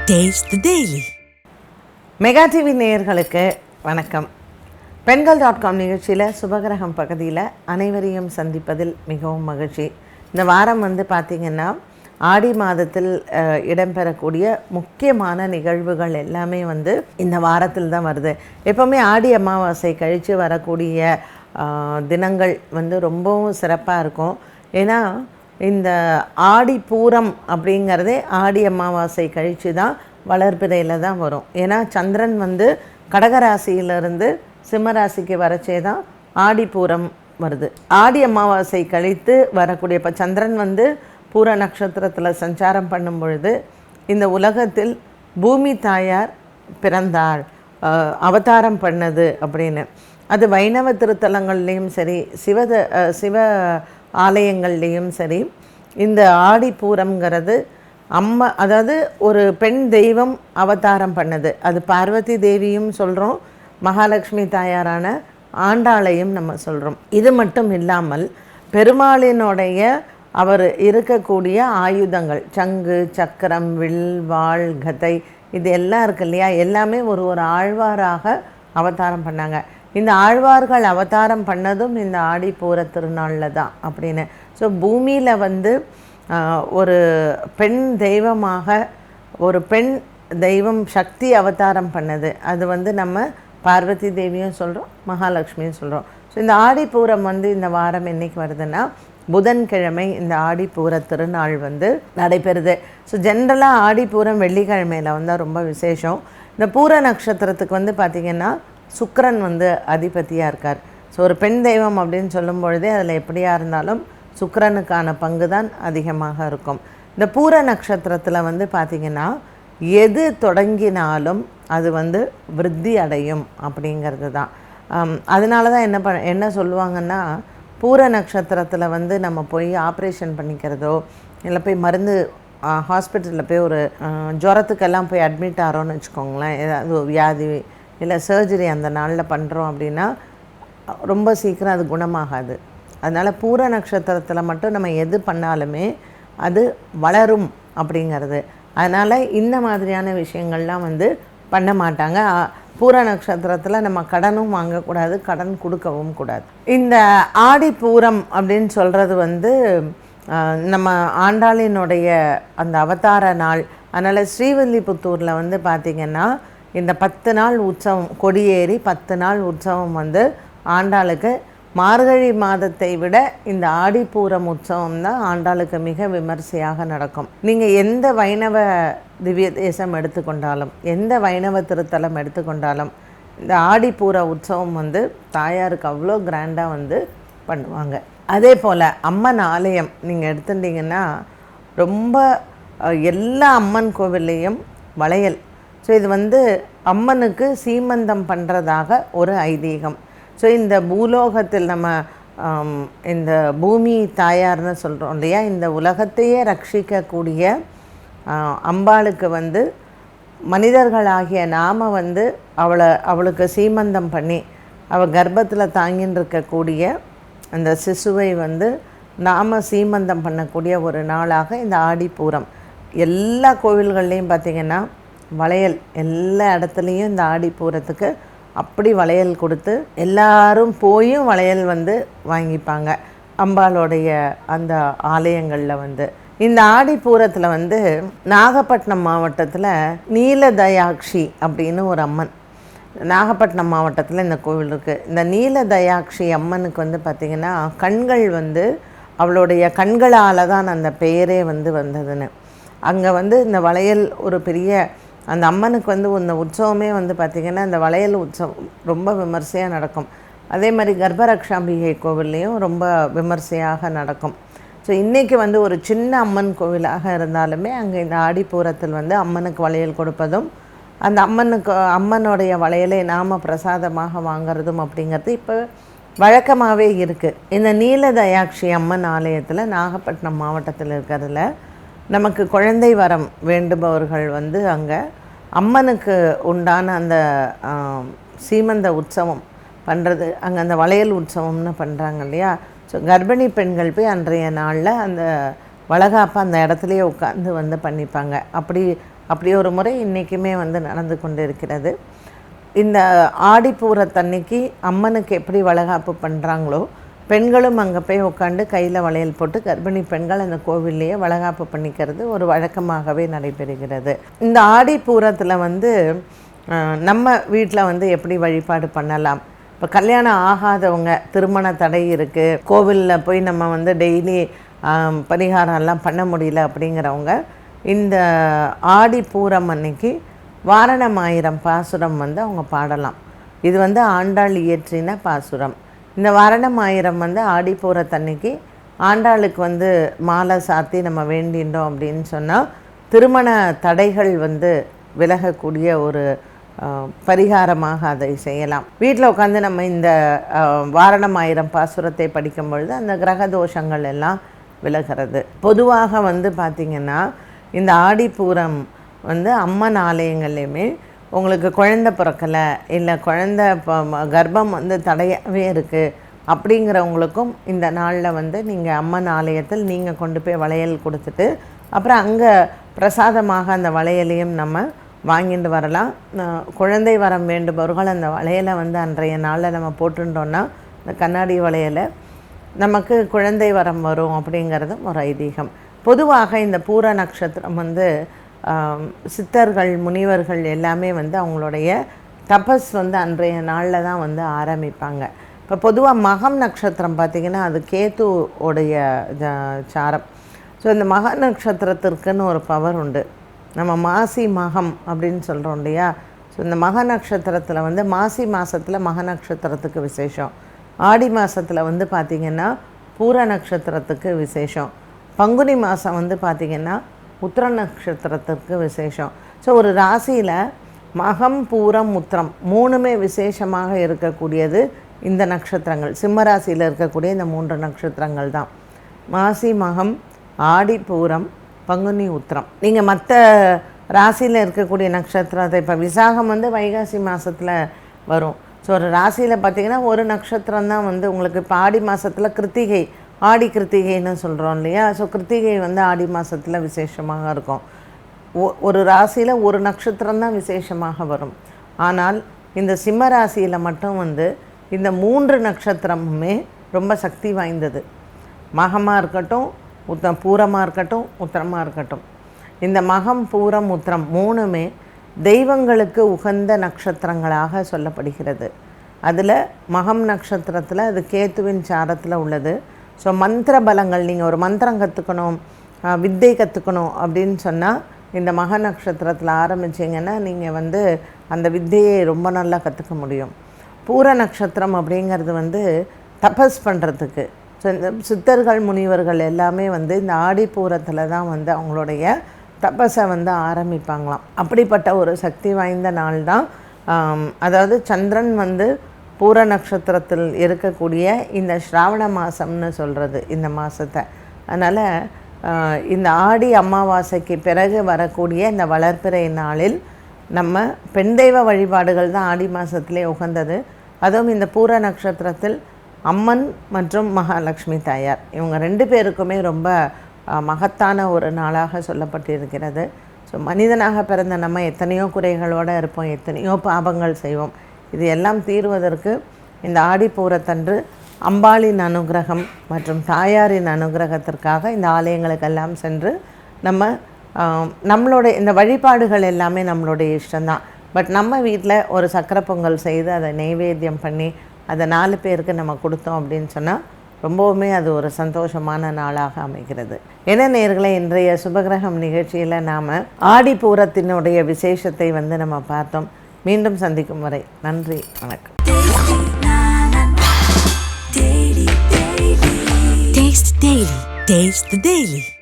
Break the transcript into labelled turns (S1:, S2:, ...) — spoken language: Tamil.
S1: Taste the Daily.
S2: Mega TV நேயர்களுக்கு வணக்கம். பெண்கள்.com நிகழ்ச்சியில் சுபகிரகம் பகுதியில் அனைவரையும் சந்திப்பதில் மிகவும் மகிழ்ச்சி. இந்த வாரம் பார்த்திங்கன்னா ஆடி மாதத்தில் இடம்பெறக்கூடிய முக்கியமான நிகழ்வுகள் எல்லாமே இந்த வாரத்தில் தான் வருது. எப்போவுமே ஆடி அமாவாசை கழித்து வரக்கூடிய தினங்கள் ரொம்பவும் சிறப்பாக இருக்கும். ஏன்னா இந்த ஆடி பூரம் அப்படிங்கிறதே ஆடி அமாவாசை கழித்து தான் வளர்பிறையில் தான் வரும். ஏன்னா சந்திரன் கடகராசியிலிருந்து சிம்மராசிக்கு வரச்சே தான் ஆடி பூரம் வருது. ஆடி அமாவாசை கழித்து வரக்கூடிய இப்போ சந்திரன் பூர நட்சத்திரத்தில் சஞ்சாரம் பண்ணும் பொழுது இந்த உலகத்தில் பூமி தாயார் பிறந்தாள், அவதாரம் பண்ணது அப்படின்னு. அது வைணவ திருத்தலங்கள்லேயும் சரி, சிவ ஆலயங்கள்லேயும் சரி, இந்த ஆடி பூரம்ங்கிறது அதாவது ஒரு பெண் தெய்வம் அவதாரம் பண்ணது. அது பார்வதி தேவியும் சொல்கிறோம், மகாலட்சுமி தாயாரான ஆண்டாளையும் நம்ம சொல்கிறோம். இது மட்டும் இல்லாமல் பெருமாளினுடைய அவர் இருக்கக்கூடிய ஆயுதங்கள், சங்கு, சக்கரம், வில், வாள், கதை, இது எல்லாம் இருக்கு இல்லையா, எல்லாமே ஒரு ஆழ்வாராக அவதாரம் பண்ணாங்க. இந்த ஆழ்வார்கள் அவதாரம் பண்ணதும் இந்த ஆடி பூர திருநாளில் தான் அப்படின்னு. ஸோ பூமியில் ஒரு பெண் தெய்வமாக ஒரு பெண் தெய்வம் சக்தி அவதாரம் பண்ணது. அது நம்ம பார்வதி தேவியும் சொல்கிறோம், மகாலட்சுமியும் சொல்கிறோம். ஸோ இந்த ஆடி பூரம் இந்த வாரம் என்றைக்கு வருதுன்னா புதன்கிழமை இந்த ஆடி பூர திருநாள் நடைபெறுது. ஸோ ஜென்ரலாக ஆடி பூரம் வெள்ளிக்கிழமையில் வந்தால் ரொம்ப விசேஷம். இந்த பூர நட்சத்திரத்துக்கு பார்த்திங்கன்னா சுக்கிரன் அதிபதியாக இருக்கார். ஸோ ஒரு பெண் தெய்வம் அப்படின்னு சொல்லும் பொழுதே அதில் எப்படியா இருந்தாலும் சுக்கிரனுக்கான பங்கு தான் அதிகமாக இருக்கும். இந்த பூர நட்சத்திரத்தில் பார்த்திங்கன்னா எது தொடங்கினாலும் அது விருத்தி அடையும் அப்படிங்கிறது தான். அதனால தான் என்ன சொல்லுவாங்கன்னா, பூர நட்சத்திரத்தில் நம்ம போய் ஆப்ரேஷன் பண்ணிக்கிறதோ இல்லை போய் மருந்து ஹாஸ்பிட்டலில் போய் ஒரு ஜுரத்துக்கெல்லாம் போய் அட்மிட் ஆகிறோன்னு வச்சுக்கோங்களேன், ஏதாவது வியாதி இல்லை சர்ஜரி அந்த நாளில் பண்ணுறோம் அப்படின்னா ரொம்ப சீக்கிரம் அது குணமாகாது. அதனால் பூர நட்சத்திரத்தில் மட்டும் நம்ம எது பண்ணாலுமே அது வளரும் அப்படிங்கிறது. அதனால் இந்த மாதிரியான விஷயங்கள்லாம் பண்ண மாட்டாங்க. பூர நட்சத்திரத்தில் நம்ம கடனும் வாங்கக்கூடாது, கடன் கொடுக்கவும் கூடாது. இந்த ஆடி பூரம் அப்படின்னு சொல்கிறது நம்ம ஆண்டாளினுடைய அந்த அவதார நாள். அதனால் ஸ்ரீவில்லிபுத்தூரில் பார்த்திங்கன்னா இந்த 10 நாள் உற்சவம், கொடியேறி 10 நாள் உற்சவம் ஆண்டாளுக்கு மார்கழி மாதத்தை விட இந்த ஆடிப்பூரம் உற்சவம் தான் ஆண்டாளுக்கு மிக விமர்சையாக நடக்கும். நீங்கள் எந்த வைணவ திவ்ய தேசம் எடுத்துக்கொண்டாலும், எந்த வைணவ திருத்தலம் எடுத்துக்கொண்டாலும் இந்த ஆடிப்பூர உற்சவம் தாயாருக்கு அவ்வளோ கிராண்டாக பண்ணுவாங்க. அதே போல் அம்மன் ஆலயம் நீங்கள் எடுத்துட்டிங்கன்னா ரொம்ப எல்லா அம்மன் கோவில்லையும் வளையல். ஸோ இது அம்மனுக்கு சீமந்தம் பண்ணுறதாக ஒரு ஐதீகம். ஸோ இந்த பூலோகத்தில் நம்ம இந்த பூமி தாயார்னு சொல்கிறோம் இல்லையா, இந்த உலகத்தையே ரட்சிக்கக்கூடிய அம்பாளுக்கு மனிதர்களாகிய நாம் அவளுக்கு சீமந்தம் பண்ணி அவள் கர்ப்பத்தில் தாங்கின்னு இருக்கக்கூடிய அந்த சிசுவை நாம் சீமந்தம் பண்ணக்கூடிய ஒரு நாளாக இந்த ஆடிப்பூரம். எல்லா கோவில்கள்லேயும் பார்த்திங்கன்னா வளையல், எல்லா இடத்துலையும் இந்த ஆடிப்பூரத்துக்கு அப்படி வளையல் கொடுத்து எல்லாரும் போயும் வளையல் வாங்கிப்பாங்க அம்பாளுடைய அந்த ஆலயங்களில். இந்த ஆடிப்பூரத்தில் நாகப்பட்டினம் மாவட்டத்தில் நீலதயாட்சி அப்படின்னு ஒரு அம்மன், நாகப்பட்டினம் மாவட்டத்தில் இந்த கோவில் இருக்குது. இந்த நீலதயாட்சி அம்மனுக்கு பார்த்திங்கன்னா கண்கள் அவளுடைய கண்களால் தான் அந்த பெயரே வந்ததுன்னு. அங்கே இந்த வளையல் ஒரு பெரிய அந்த அம்மனுக்கு இந்த உற்சவமே பார்த்திங்கன்னா இந்த வளையல் உற்சவம் ரொம்ப விமர்சையாக நடக்கும். அதே மாதிரி கர்ப்பரக்ஷாம்பிகை கோவில்லையும் ரொம்ப விமர்சையாக நடக்கும். ஸோ இன்றைக்கி ஒரு சின்ன அம்மன் கோவிலாக இருந்தாலுமே அங்கே இந்த ஆடிப்பூரத்தில் அம்மனுக்கு வளையல் கொடுப்பதும் அந்த அம்மனுடைய வளையலை நாம் பிரசாதமாக வாங்கிறதும் அப்படிங்கிறது இப்போ வழக்கமாகவே இருக்குது. இந்த நீலதயாட்சி அம்மன் ஆலயத்தில் நாகப்பட்டினம் மாவட்டத்தில் இருக்கிறதுல நமக்கு குழந்தை வரம் வேண்டுபவர்கள் அங்கே அம்மனுக்கு உண்டான அந்த சீமந்த உற்சவம் பண்ணுறது, அங்கே அந்த வளையல் உற்சவம்னு பண்ணுறாங்க இல்லையா. ஸோ கர்ப்பிணி பெண்கள் போய் அன்றைய நாளில் அந்த வளகாப்பை அந்த இடத்துலையே உட்காந்து பண்ணிப்பாங்க. அப்படி அப்படி ஒரு முறை இன்றைக்குமே வந்து நடந்து கொண்டு இருக்கிறது. இந்த ஆடிப்பூரத்தன்னைக்கு அம்மனுக்கு எப்படி வளைகாப்பு பண்ணுறாங்களோ, பெண்களும் அங்கே போய் உட்காந்து கையில் வளையல் போட்டு கர்ப்பிணி பெண்கள் அந்த கோவில்லையே வளைகாப்பு பண்ணிக்கிறது ஒரு வழக்கமாகவே நடைபெறுகிறது. இந்த ஆடிப்பூரத்தில் வந்து நம்ம வீட்டில் வந்து எப்படி வழிபாடு பண்ணலாம்? இப்போ கல்யாணம் ஆகாதவங்க, திருமண தடை இருக்குது, கோவிலில் போய் நம்ம வந்து டெய்லி பரிகாரம்லாம் பண்ண முடியல அப்படிங்கிறவங்க இந்த ஆடிப்பூரம் அன்னைக்கு வாரணமாயிரம் பாசுரம் வந்து அவங்க பாடலாம். இது வந்து ஆண்டாள் இயற்றின பாசுரம். இந்த வாரணமாயிரம் வந்து ஆடிப்பூரத்தன்னைக்கு ஆண்டாளுக்கு வந்து மாலை சாத்தி நம்ம வேண்டின்றோம் அப்படின்னு சொன்னால் திருமண தடைகள் வந்து விலகக்கூடிய ஒரு பரிகாரமாக அதை செய்யலாம். வீட்டில் உட்காந்து நம்ம இந்த வாரணமாயிரம் பாசுரத்தை படிக்கும் பொழுது அந்த கிரக தோஷங்கள் எல்லாம் விலகிறது. பொதுவாக வந்து பார்த்திங்கன்னா இந்த ஆடிப்பூரம் வந்து அம்மன் ஆலயங்கள்லையுமே உங்களுக்கு குழந்தை பிறக்கலை, இல்லை குழந்தை கர்ப்பம் வந்து தடையாகவே இருக்குது அப்படிங்கிறவங்களுக்கும் இந்த நாளில் வந்து நீங்கள் அம்மன் ஆலயத்தில் நீங்கள் கொண்டு போய் வளையல் கொடுத்துட்டு அப்புறம் அங்கே பிரசாதமாக அந்த வளையலையும் நம்ம வாங்கிட்டு வரலாம். குழந்தை வரம் வேண்டுபவர்கள் அந்த வளையலை வந்து அன்றைய நாளில் நம்ம போட்டுட்டோன்னா இந்த கண்ணாடி வளையலை நமக்கு குழந்தை வரம் வரும் அப்படிங்கிறதும் ஒரு ஐதீகம். பொதுவாக இந்த பூர நட்சத்திரம் வந்து சித்தர்கள் முனிவர்கள் எல்லாமே வந்து அவங்களுடைய தபஸ் வந்து அன்றைய நாளில் தான் வந்து ஆரம்பிப்பாங்க. இப்போ பொதுவாக மகம் நட்சத்திரம் பார்த்திங்கன்னா அது கேத்து உடைய சாரம். ஸோ இந்த மக நட்சத்திரத்திற்குன்னு ஒரு பவர் உண்டு. நம்ம மாசி மகம் அப்படின்னு சொல்கிறோம் இல்லையா? ஸோ இந்த மக நட்சத்திரத்தில் வந்து மாசி மாதத்தில் மக நட்சத்திரத்துக்கு விசேஷம், ஆடி மாதத்தில் வந்து பார்த்திங்கன்னா பூர நட்சத்திரத்துக்கு விசேஷம், பங்குனி மாதம் வந்து பார்த்திங்கன்னா உத்திர நட்சத்திரத்திற்கு விசேஷம். ஸோ ஒரு ராசியில் மகம் பூரம் உத்திரம் மூணுமே விசேஷமாக இருக்கக்கூடியது இந்த நட்சத்திரங்கள். சிம்ம ராசியில் இருக்கக்கூடிய இந்த 3 நட்சத்திரங்கள் தான் மாசி மகம் ஆடி பூரம் பங்குனி உத்திரம். நீங்கள் மற்ற ராசியில் இருக்கக்கூடிய நட்சத்திரத்தை இப்போ விசாகம் வந்து வைகாசி மாதத்தில் வரும். ஸோ ஒரு ராசியில் பார்த்திங்கன்னா ஒரு நட்சத்திரம் தான் வந்து உங்களுக்கு இப்போ ஆடி மாதத்தில் கிருத்திகை, ஆடி கிருத்திகைன்னு சொல்கிறோம் இல்லையா? ஸோ கிருத்திகை வந்து ஆடி மாதத்தில் விசேஷமாக இருக்கும். ஒரு ராசியில் ஒரு நட்சத்திரம் தான் விசேஷமாக வரும். ஆனால் இந்த சிம்ம ராசியில் மட்டும் வந்து இந்த 3 நட்சத்திரமுமே ரொம்ப சக்தி வாய்ந்தது. மகமாக இருக்கட்டும், பூரமாக இருக்கட்டும், உத்திரமாக இருக்கட்டும். இந்த மகம் பூரம் உத்திரம் 3மே தெய்வங்களுக்கு உகந்த நட்சத்திரங்களாக சொல்லப்படுகிறது. அதில் மகம் நட்சத்திரத்தில் அது கேத்துவின் சாரத்தில் உள்ளது. ஸோ மந்திர பலங்கள், நீங்கள் ஒரு மந்திரம் கற்றுக்கணும், வித்தை கற்றுக்கணும் அப்படின்னு சொன்னால் இந்த மக நட்சத்திரத்தில் ஆரம்பிச்சிங்கன்னா நீங்கள் வந்து அந்த வித்தையை ரொம்ப நல்லா கற்றுக்க முடியும். பூர நட்சத்திரம் அப்படிங்கிறது வந்து தபஸ் பண்ணுறதுக்கு. ஸோ இந்த சித்தர்கள் முனிவர்கள் எல்லாமே வந்து இந்த ஆடிப்பூரத்தில் தான் வந்து அவங்களுடைய தபஸை வந்து ஆரம்பிப்பாங்களாம். அப்படிப்பட்ட ஒரு சக்தி வாய்ந்த நாள் தான். அதாவது சந்திரன் வந்து பூர நட்சத்திரத்தில் இருக்கக்கூடிய இந்த ஸ்ராவண மாதம்னு சொல்கிறது இந்த மாதத்தை. அதனால் இந்த ஆடி அமாவாசைக்கு பிறகு வரக்கூடிய இந்த வளர்பிறை நாளில் நம்ம பெண் தெய்வ வழிபாடுகள் தான் ஆடி மாதத்திலே உகந்தது. அதுவும் இந்த பூர நட்சத்திரத்தில் அம்மன் மற்றும் மகாலட்சுமி தாயார் இவங்க 2 பேருக்குமே ரொம்ப மகத்தான ஒரு நாளாக சொல்லப்பட்டிருக்கிறது. ஸோ மனிதனாக பிறந்த நம்ம எத்தனையோ குறைகளோடு இருப்போம், எத்தனையோ பாபங்கள் செய்வோம். இது எல்லாம் தீர்வதற்கு இந்த ஆடிப்பூரத்தன்று அம்பாளின் அனுகிரகம் மற்றும் தாயாரின் அனுகிரகத்திற்காக இந்த ஆலயங்களுக்கெல்லாம் சென்று நம்மளுடைய இந்த வழிபாடுகள் எல்லாமே நம்மளுடைய இஷ்டம்தான். பட் நம்ம வீட்டில் ஒரு சக்கரை பொங்கல் செய்து அதை நெய்வேத்தியம் பண்ணி அதை 4 பேருக்கு நம்ம கொடுத்தோம் அப்படின்னு சொன்னால் ரொம்பவுமே அது ஒரு சந்தோஷமான நாளாக அமைகிறது. என்ன நேயர்களே, இன்றைய சுபகிரகம் நிகழ்ச்சியில் நாம் ஆடிப்பூரத்தினுடைய விசேஷத்தை வந்து நம்ம பார்த்தோம். மீண்டும் சந்திக்கும் வரை நன்றி, வணக்கம்.
S1: Taste the Daily.